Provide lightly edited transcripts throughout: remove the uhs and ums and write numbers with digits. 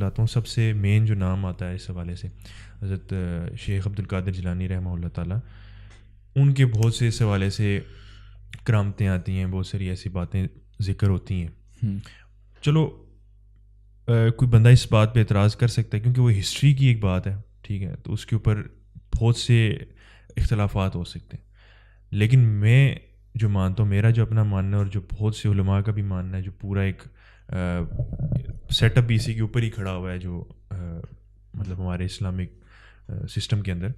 لاتا ہوں سب سے مین جو نام آتا ہے اس حوالے سے حضرت شیخ عبد القادر جیلانی رحمہ اللہ تعالیٰ. ان کے بہت سے اس حوالے سے کرامتیں آتی ہیں, بہت ساری ایسی باتیں ذکر ہوتی ہیں. چلو کوئی بندہ اس بات پہ اعتراض کر سکتا ہے کیونکہ وہ ہسٹری کی ایک بات ہے, ٹھیک ہے, تو اس کے اوپر بہت سے اختلافات ہو سکتے ہیں. لیکن میں جو مانتا ہوں, میرا جو اپنا ماننا ہے اور جو بہت سے علماء کا بھی ماننا ہے, جو پورا ایک سیٹ اپ بھی اسی کے اوپر ہی کھڑا ہوا ہے, جو مطلب ہمارے اسلامک سسٹم کے اندر,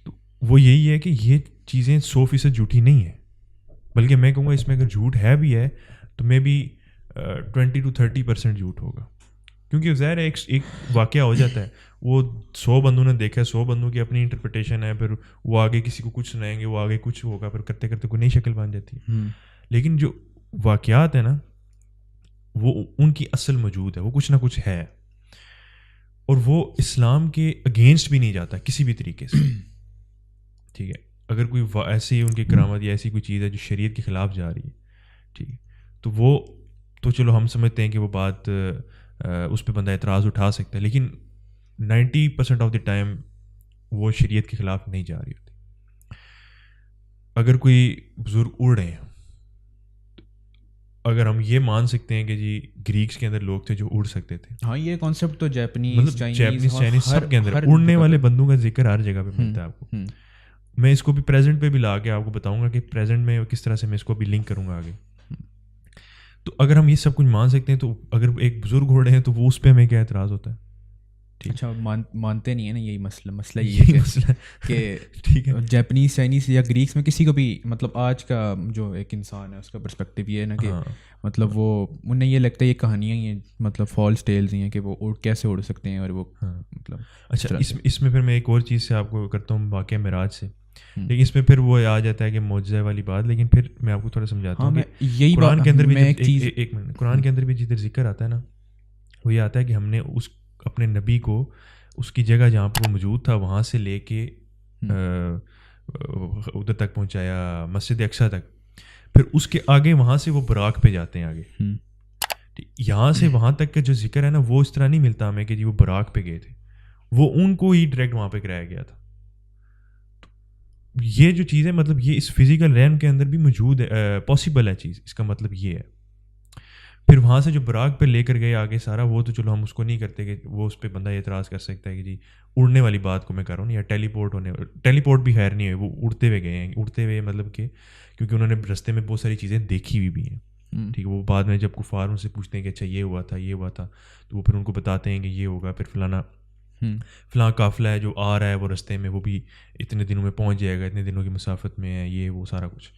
تو وہ یہی ہے کہ یہ چیزیں 100% جھوٹی نہیں ہیں, بلکہ میں کہوں گا اس میں اگر جھوٹ ہے بھی ہے تو میں بھی 20 to 30% جھوٹ ہوگا. کیونکہ ظاہر ہے ایک واقعہ ہو جاتا ہے, وہ 100 بندوں نے دیکھا ہے, 100 بندوں کی اپنی انٹرپریٹیشن ہے, پھر وہ آگے کسی کو کچھ سنائیں گے, وہ آگے کچھ ہوگا, پھر کرتے کرتے کوئی نئی شکل بن جاتی ہے. لیکن جو واقعات ہیں نا وہ ان کی اصل موجود ہے, وہ کچھ نہ کچھ ہے, اور وہ اسلام کے اگینسٹ بھی نہیں جاتا کسی بھی طریقے سے, ٹھیک ہے. اگر کوئی ایسی ان کی کرامت یا ایسی کوئی چیز ہے جو شریعت کے خلاف جا رہی ہے, ٹھیک ہے, تو وہ تو چلو ہم سمجھتے ہیں کہ وہ بات اس پہ بندہ اعتراض اٹھا سکتا ہے, لیکن 90% آف دی ٹائم وہ شریعت کے خلاف نہیں جا رہی ہوتی. اگر کوئی بزرگ اڑ رہے ہیں, اگر ہم یہ مان سکتے ہیں کہ جی گریکس کے اندر لوگ تھے جو اڑ سکتے تھے, ہاں یہ کانسیپٹ تو مطلب چائنیز سب کے اندر اڑنے والے بندوں کا ذکر ہر جگہ پہ ملتا ہے آپ کو. میں اس کو بھی پریزنٹ پہ بھی لا کے آپ کو بتاؤں گا کہ پریزنٹ میں کس طرح سے میں اس کو بھی لنک کروں گا آگے. تو اگر ہم یہ سب کچھ مان سکتے ہیں تو اگر ایک بزرگ اڑ رہے ہیں تو وہ اس پہ ہمیں کیا اعتراض ہوتا ہے؟ اچھا مانتے نہیں ہیں نا, یہی مسئلہ یہ ہے کہ ٹھیک ہے جیپنیز چائنیز یا گریکس میں کسی کو بھی مطلب آج کا جو ایک انسان ہے اس کا پرسپیکٹیو یہ ہے نا کہ مطلب وہ انہیں یہ لگتا ہے یہ کہانیاں ہی ہیں, مطلب فالس ٹیلز ہی ہیں کہ وہ کیسے اڑ سکتے ہیں, اور وہ مطلب اچھا اس میں پھر میں ایک اور چیز سے آپ کو کرتا ہوں واقعہ معراج سے, لیکن اس میں پھر وہ آ جاتا ہے کہ معجزہ والی بات. لیکن پھر میں آپ کو تھوڑا سمجھاتا ہوں کہ یہی قرآن کے اندر بھی ایک منٹ, قرآن کے اندر بھی جدھر ذکر آتا ہے نا وہ یہ آتا ہے کہ ہم نے اس اپنے نبی کو اس کی جگہ جہاں پر وہ موجود تھا وہاں سے لے کے ادھر تک پہنچایا, مسجد اقصیٰ تک, پھر اس کے آگے وہاں سے وہ براق پہ جاتے ہیں آگے. یہاں سے وہاں تک کا جو ذکر ہے نا وہ اس طرح نہیں ملتا ہمیں کہ جی وہ براق پہ گئے تھے, وہ ان کو ہی ڈائریکٹ وہاں پہ کرایا گیا تھا. یہ جو چیز ہے مطلب یہ اس فزیکل ریم کے اندر بھی موجود ہے, پاسبل ہے چیز, اس کا مطلب یہ ہے. پھر وہاں سے جو براق پہ لے کر گئے آگے سارا, وہ تو چلو ہم اس کو نہیں کرتے کہ وہ اس پہ بندہ اعتراض کر سکتا ہے کہ جی اڑنے والی بات کو میں کر رہا ہوں, یا ٹیلی پورٹ بھی خیر نہیں ہے, وہ اڑتے ہوئے گئے ہیں, اڑتے ہوئے مطلب کہ کیونکہ انہوں نے رستے میں بہت ساری چیزیں دیکھی ہوئی بھی ہیں, ٹھیک ہے. وہ بعد میں جب کفار ان سے پوچھتے ہیں کہ اچھا یہ ہوا تھا, تو وہ پھر ان کو بتاتے ہیں کہ یہ ہوگا, پھر فلاں قافلہ ہے جو آ رہا ہے وہ رستے میں, وہ بھی اتنے دنوں میں پہنچ جائے گا, اتنے دنوں کی مسافت میں ہے, یہ وہ سارا کچھ.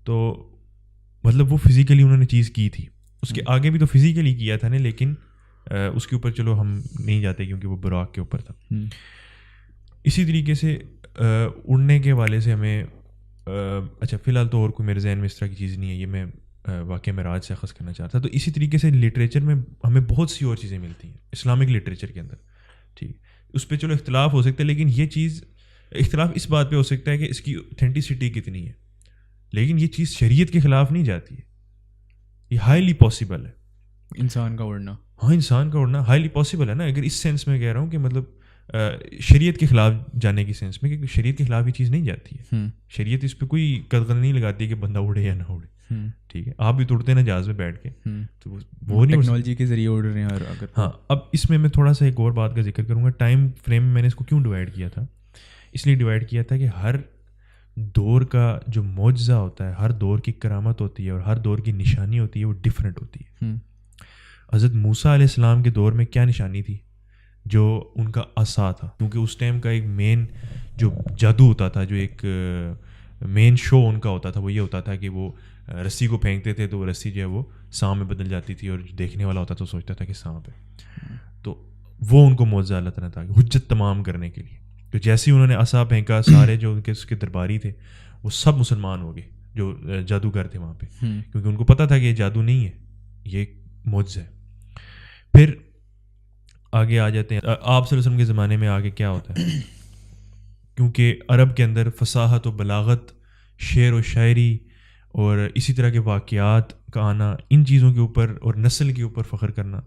تو مطلب وہ فزیکلی انہوں نے چیز کی تھی, اس کے آگے بھی تو فزیکلی کیا تھا نا, لیکن اس کے اوپر چلو ہم نہیں جاتے کیونکہ وہ براق کے اوپر تھا. اسی طریقے سے اڑنے کے حوالے سے ہمیں اچھا فی الحال تو اور کوئی میرے ذہن میں اس طرح کی چیز نہیں ہے, یہ میں واقعہ معراج سے اخذ کرنا چاہتا. تو اسی طریقے سے لٹریچر میں ہمیں بہت سی اور چیزیں ملتی ہیں اسلامک لٹریچر کے اندر, ٹھیک. اس پہ چلو اختلاف ہو سکتا ہے, لیکن یہ چیز اختلاف اس بات پہ ہو سکتا ہے کہ اس کی اوتھینٹسٹی کتنی ہے, لیکن یہ چیز شریعت کے خلاف نہیں جاتی ہے, یہ ہائیلی پاسبل ہے. انسان کا اڑنا, ہاں انسان کا اڑنا ہائیلی پاسبل ہے نا, اگر اس سینس میں کہہ رہا ہوں کہ مطلب شریعت کے خلاف جانے کی سینس میں, کہ شریعت کے خلاف یہ چیز نہیں جاتی ہے. شریعت اس پہ کوئی قدغن نہیں لگاتی کہ بندہ اڑے یا نہ اڑے, ٹھیک ہے. آپ بھی تو اڑتے نا جہاز میں بیٹھ کے, تو وہ نہیں ٹیکنالوجی کے ذریعے اڑ رہے ہیں. اگر ہاں اب اس میں تھوڑا سا ایک اور بات کا ذکر کروں گا. ٹائم فریم میں نے اس کو کیوں ڈیوائڈ کیا تھا, اس لیے ڈیوائڈ کیا تھا کہ ہر دور کا جو معجزہ ہوتا ہے, ہر دور کی کرامت ہوتی ہے اور ہر دور کی نشانی ہوتی ہے, وہ ڈفرینٹ ہوتی ہے. حضرت موسیٰ علیہ السلام کے دور میں کیا نشانی تھی؟ جو ان کا عصا تھا, کیونکہ اس ٹائم کا ایک مین جو جادو ہوتا تھا, جو ایک مین شو ان کا ہوتا تھا, وہ یہ ہوتا تھا کہ وہ رسی کو پھینکتے تھے تو وہ رسی جو ہے وہ سانپ میں بدل جاتی تھی, اور جو دیکھنے والا ہوتا تھا وہ سوچتا تھا کہ سانپ ہے. تو وہ ان کو معجزہ اللہ تعالیٰ تھا حجت تمام کرنے کے لیے. تو جیسے ہی انہوں نے عصا پھینکا, سارے جو ان کے اس کے درباری تھے وہ سب مسلمان ہو گئے, جو جادوگر تھے وہاں پہ, کیونکہ ان کو پتہ تھا کہ یہ جادو نہیں ہے, یہ ایک معجزہ ہے. پھر آگے آ جاتے ہیں آپ صلی اللہ علیہ وسلم کے زمانے میں. آگے کیا ہوتا ہے, کیونکہ عرب کے اندر فصاحت و بلاغت, شعر و شاعری اور اسی طرح کے واقعات کا آنا, ان چیزوں کے اوپر اور نسل کے اوپر فخر کرنا,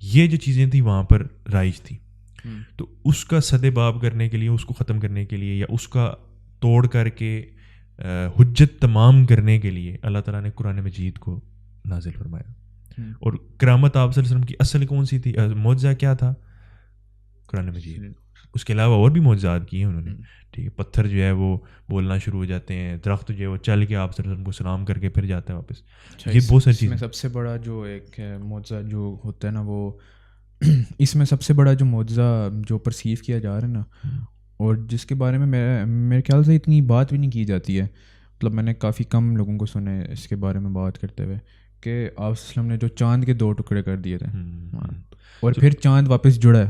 یہ جو چیزیں تھیں وہاں پر رائج تھیں. تو اس کا سد باب کرنے کے لیے, اس کو ختم کرنے کے لیے, یا اس کا توڑ کر کے حجت تمام کرنے کے لیے اللہ تعالیٰ نے قرآن مجید کو نازل فرمایا. اور کرامت آپ صلی اللہ علیہ وسلم کی اصل کون سی تھی, معجزہ کیا تھا؟ قرآن مجید. اس کے علاوہ اور بھی معجزات کیے ہیں انہوں نے. ٹھیک ہے, پتھر جو ہے وہ بولنا شروع ہو جاتے ہیں, درخت جو ہے وہ چل کے آپ صلی اللہ علیہ وسلم کو سلام کر کے پھر جاتا ہے واپس. یہ بہت ساری چیزیں. سب سے بڑا جو ایک معجزہ جو ہوتا ہے نا, وہ اس میں سب سے بڑا جو معجزہ جو پرسیو کیا جا رہا ہے نا, اور جس کے بارے میں میرے خیال سے اتنی بات بھی نہیں کی جاتی ہے, مطلب میں نے کافی کم لوگوں کو سنے اس کے بارے میں بات کرتے ہوئے, کہ آپ صلی اللہ علیہ وسلم نے جو چاند کے 2 ٹکڑے کر دیے تھے, اور پھر چاند واپس جڑا ہے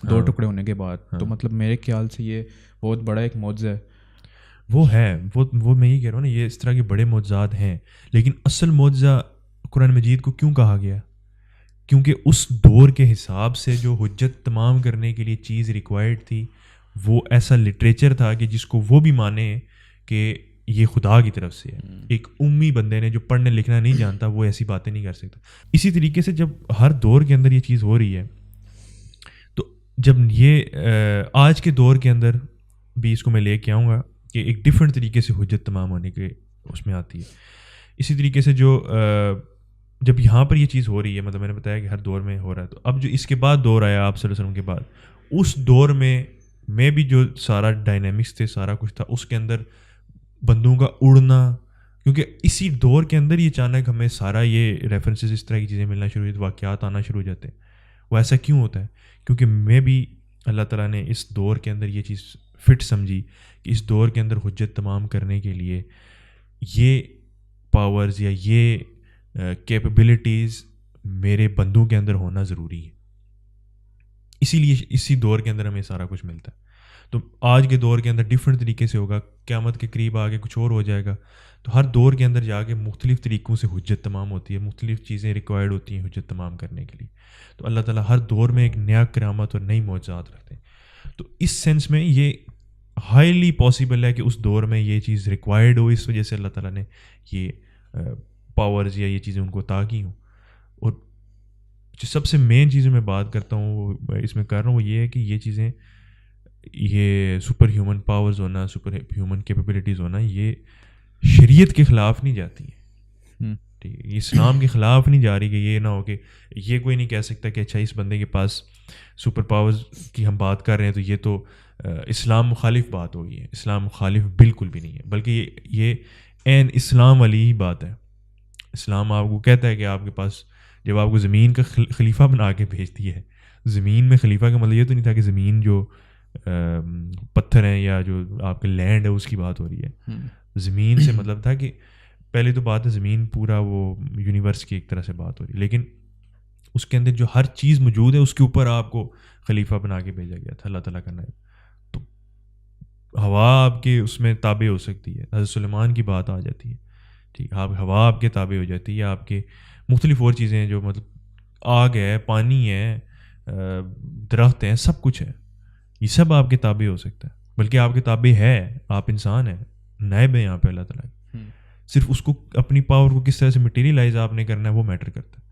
2 ٹکڑے ہونے کے بعد. تو مطلب میرے خیال سے یہ بہت بڑا ایک معجزہ ہے. وہ میں یہ کہہ رہا ہوں نا, یہ اس طرح کے بڑے معجزات ہیں, لیکن اصل معجزہ قرآن مجید کو کیوں کہا گیا؟ کیونکہ اس دور کے حساب سے جو حجت تمام کرنے کے لیے چیز ریکوائرڈ تھی, وہ ایسا لٹریچر تھا کہ جس کو وہ بھی مانے کہ یہ خدا کی طرف سے ہے. ایک امی بندے نے جو پڑھنے لکھنا نہیں جانتا, وہ ایسی باتیں نہیں کر سکتا. اسی طریقے سے جب ہر دور کے اندر یہ چیز ہو رہی ہے, تو جب یہ آج کے دور کے اندر بھی اس کو میں لے کے آؤں گا کہ ایک ڈفرینٹ طریقے سے حجت تمام ہونے کے اس میں آتی ہے. اسی طریقے سے جو جب یہاں پر یہ چیز ہو رہی ہے, مطلب میں نے بتایا کہ ہر دور میں ہو رہا ہے, تو اب جو اس کے بعد دور آیا آپ صلی اللہ علیہ وسلم کے بعد, اس دور میں بھی جو سارا ڈائنامکس تھے, سارا کچھ تھا, اس کے اندر بندوں کا اڑنا, کیونکہ اسی دور کے اندر یہ اچانک ہمیں سارا یہ ریفرنسز اس طرح کی چیزیں ملنا شروع ہوئی, واقعات آنا شروع ہو جاتے ہیں. وہ ایسا کیوں ہوتا ہے؟ کیونکہ میں بھی اللہ تعالیٰ نے اس دور کے اندر یہ چیز فٹ سمجھی کہ اس دور کے اندر حجت تمام کرنے کے لیے یہ پاورز یا یہ کیپبلٹیز میرے بندوں کے اندر ہونا ضروری ہے. اسی لیے اسی دور کے اندر ہمیں سارا کچھ ملتا ہے. تو آج کے دور کے اندر ڈفرینٹ طریقے سے ہوگا, قیامت کے قریب آگے کچھ اور ہو جائے گا. تو ہر دور کے اندر جا کے مختلف طریقوں سے حجت تمام ہوتی ہے, مختلف چیزیں ریکوائرڈ ہوتی ہیں حجت تمام کرنے کے لیے. تو اللہ تعالیٰ ہر دور میں ایک نیا کرامت اور نئی معجزات رکھتے ہیں. تو اس سینس میں یہ ہائیلی پاسبل ہے کہ اس دور میں یہ چیز ریکوائرڈ ہو, اس وجہ سے اللہ تعالیٰ نے یہ پاورز یا یہ چیزیں ان کو عطا کی ہوں. اور جو سب سے مین چیزیں میں بات کرتا ہوں, وہ اس میں کر رہا ہوں, وہ یہ ہے کہ یہ چیزیں, یہ سپر ہیومن پاورز ہونا, سپر ہیومن کیپیبلٹیز ہونا, یہ شریعت کے خلاف نہیں جاتی ہیں. ٹھیک ہے, یہ اسلام کے خلاف نہیں جا رہی کہ یہ نہ ہو کہ یہ کوئی نہیں کہہ سکتا کہ اچھا اس بندے کے پاس سپر پاورز کی ہم بات کر رہے ہیں تو یہ تو اسلام مخالف بات ہوگی. ہے اسلام مخالف بالکل بھی نہیں ہے, بلکہ یہ عین اسلام والی ہی بات ہے. اسلام آپ کو کہتا ہے کہ آپ کے پاس جب آپ کو زمین کا خلیفہ بنا کے بھیجتی ہے, زمین میں خلیفہ کا مطلب یہ تو نہیں تھا کہ زمین جو پتھر ہیں یا جو آپ کے لینڈ ہے اس کی بات ہو رہی ہے. زمین سے مطلب تھا کہ پہلے تو بات ہے زمین پورا وہ یونیورس کی ایک طرح سے بات ہو رہی ہے, لیکن اس کے اندر جو ہر چیز موجود ہے اس کے اوپر آپ کو خلیفہ بنا کے بھیجا گیا تھا اللہ تعالیٰ کا نائب. تو ہوا آپ کے اس میں تابع ہو سکتی ہے, حضرت سلیمان کی بات آ جاتی ہے. ٹھیک ہے, ہوا آپ کے تابع ہو جاتی ہے, آپ کے مختلف اور چیزیں ہیں جو مطلب آگ ہے, پانی ہے, درخت ہیں, سب کچھ ہے, یہ سب آپ کے تابع ہو سکتا ہے. بلکہ آپ کے تابع ہے, آپ انسان ہیں, نائب ہیں یہاں پہ اللہ تعالیٰ. صرف اس کو اپنی پاور کو کس طرح سے مٹیریلائز آپ نے کرنا ہے وہ میٹر کرتا ہے.